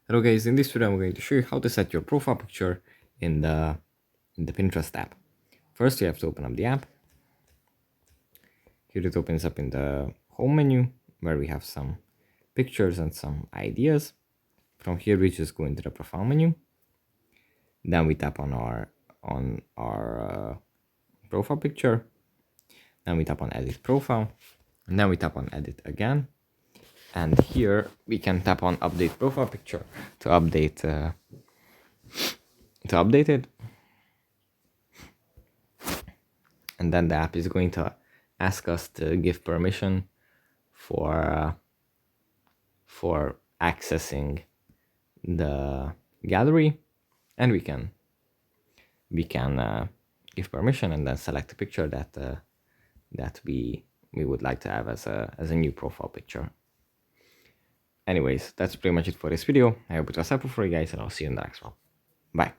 Hello guys, in this video I'm going to show you how to set your profile picture in the Pinterest app. First you have to open up the app. Here it opens up in the home menu where we have some pictures and some ideas. From here we just go into the profile menu. Then we tap on our profile picture. Then we tap on edit profile. And then we tap on edit again. And here we can tap on update profile picture to update it. And then the app is going to ask us to give permission for accessing the gallery, and we can give permission and then select a picture that we would like to have as a new profile picture. Anyways, that's pretty much it for this video. I hope it was helpful for you guys, and I'll see you in the next one. Bye.